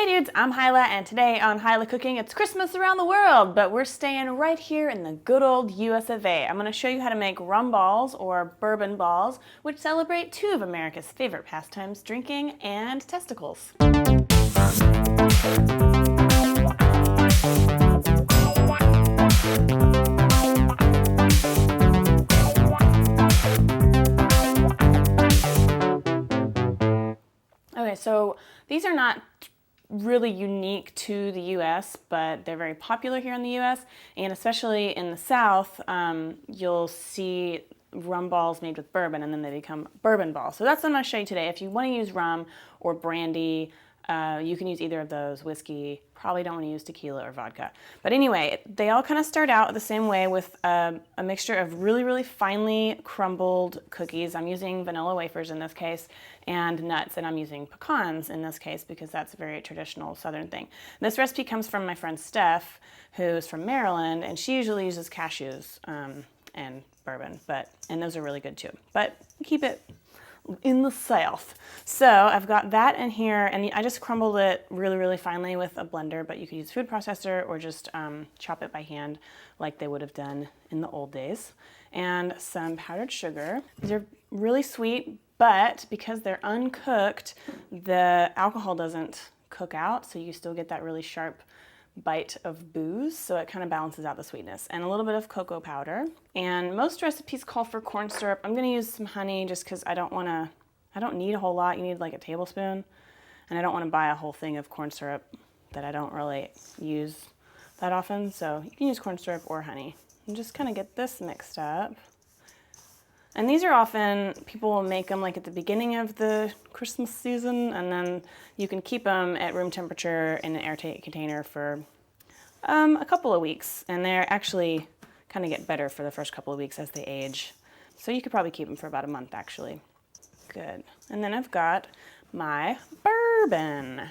Hey dudes, I'm Hilah, and today on Hilah Cooking, it's Christmas around the world, but we're staying right here in the good old US of A. I'm going to show you how to make rum balls, or bourbon balls, which celebrate two of America's favorite pastimes, drinking and testicles. Okay, so these are not really unique to the US, but they're very popular here in the US, and especially in the South, you'll see rum balls made with bourbon, and then they become bourbon balls. So that's what I'm going to show you today. If you want to use rum or brandy, you can use either of those. Whiskey, probably don't want to use tequila or vodka. But anyway, they all kind of start out the same way with a mixture of really, really finely crumbled cookies. I'm using vanilla wafers in this case, and nuts, and I'm using pecans in this case because that's a very traditional Southern thing. This recipe comes from my friend Steph, who's from Maryland, and she usually uses cashews and bourbon, and those are really good too. But keep it in the South. So I've got that in here, and I just crumbled it really, really finely with a blender, but you could use a food processor or just chop it by hand like they would have done in the old days. And some powdered sugar. These are really sweet, but because they're uncooked, the alcohol doesn't cook out, so you still get that really sharp bite of booze, so it kind of balances out the sweetness. And a little bit of cocoa powder. And most recipes call for corn syrup. I'm going to use some honey just because I don't need a whole lot. You need like a tablespoon, and I don't want to buy a whole thing of corn syrup that I don't really use that often, so you can use corn syrup or honey. And just kind of get this mixed up. And these are often, people will make them like at the beginning of the Christmas season, and then you can keep them at room temperature in an airtight container for a couple of weeks. And they're actually kind of get better for the first couple of weeks as they age. So you could probably keep them for about a month actually. Good. And then I've got my bourbon.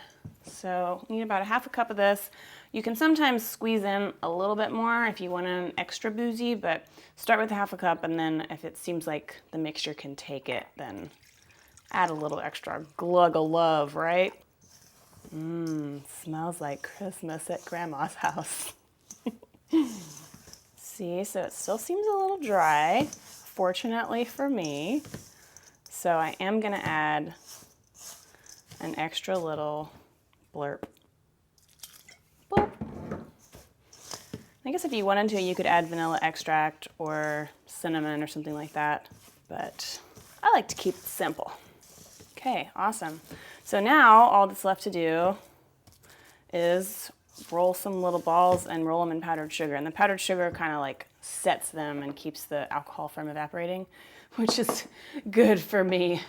So you need about a half a cup of this. You can sometimes squeeze in a little bit more if you want an extra boozy, but start with a half a cup, and then if it seems like the mixture can take it, then add a little extra glug of love, right? Smells like Christmas at Grandma's house. See, so it still seems a little dry, fortunately for me. So I am gonna add an extra little blurb. Boop. I guess if you wanted to, you could add vanilla extract or cinnamon or something like that, but I like to keep it simple. Okay, awesome. So now all that's left to do is roll some little balls and roll them in powdered sugar. And the powdered sugar kind of like sets them and keeps the alcohol from evaporating, which is good for me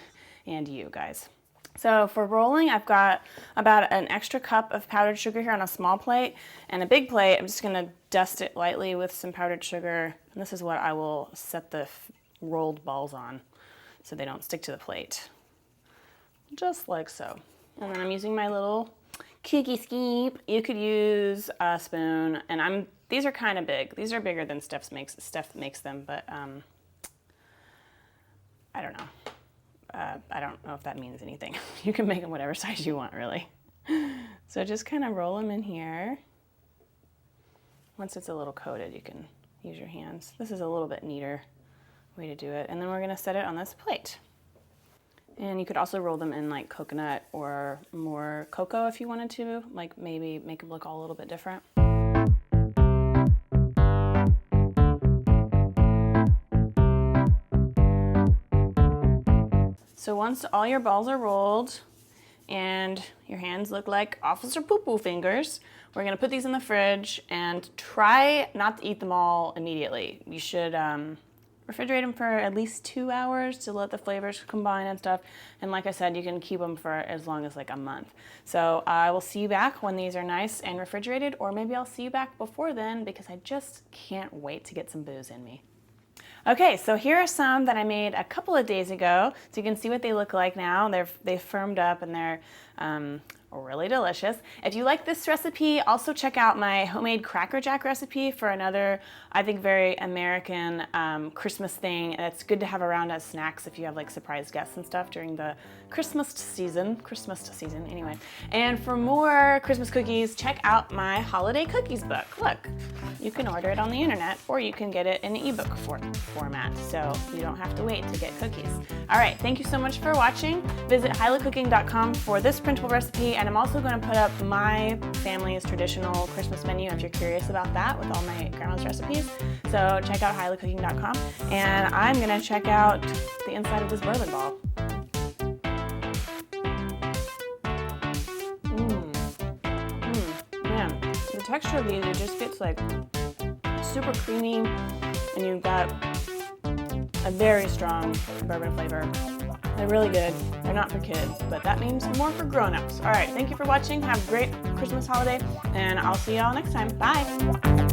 and you guys. So for rolling, I've got about an extra cup of powdered sugar here on a small plate, and a big plate, I'm just gonna dust it lightly with some powdered sugar, and this is what I will set the rolled balls on so they don't stick to the plate. Just like so. And then I'm using my little cookie skeep. You could use a spoon, and these are kind of big. These are bigger than Steph makes them, but I don't know. I don't know if that means anything. You can make them whatever size you want, really. So just kind of roll them in here. Once it's a little coated, you can use your hands. This is a little bit neater way to do it. And then we're gonna set it on this plate. And you could also roll them in like coconut or more cocoa if you wanted to, like maybe make them look all a little bit different. So once all your balls are rolled and your hands look like Officer Poo-Poo fingers, we're gonna put these in the fridge and try not to eat them all immediately. You should refrigerate them for at least 2 hours to let the flavors combine and stuff. And like I said, you can keep them for as long as like a month. So I will see you back when these are nice and refrigerated, or maybe I'll see you back before then because I just can't wait to get some booze in me. Okay, so here are some that I made a couple of days ago, so you can see what they look like now. They've firmed up and they're really delicious. If you like this recipe, also check out my homemade Cracker Jack recipe for another, I think, very American Christmas thing. It's good to have around as snacks if you have like surprise guests and stuff during the Christmas season anyway. And for more Christmas cookies, check out my holiday cookies book. Look, you can order it on the internet or you can get it in ebook format, so you don't have to wait to get cookies. All right, thank you so much for watching. Visit hilaccooking.com for this printable recipe, and I'm also going to put up my family's traditional Christmas menu if you're curious about that with all my grandma's recipes. So check out hilaccooking.com, and I'm going to check out the inside of this bourbon ball. Man, the texture of these, it just gets like super creamy, and you've got a very strong bourbon flavor. They're really good. They're not for kids, but that means more for grown-ups. All right, thank you for watching. Have a great Christmas holiday, and I'll see y'all next time. Bye.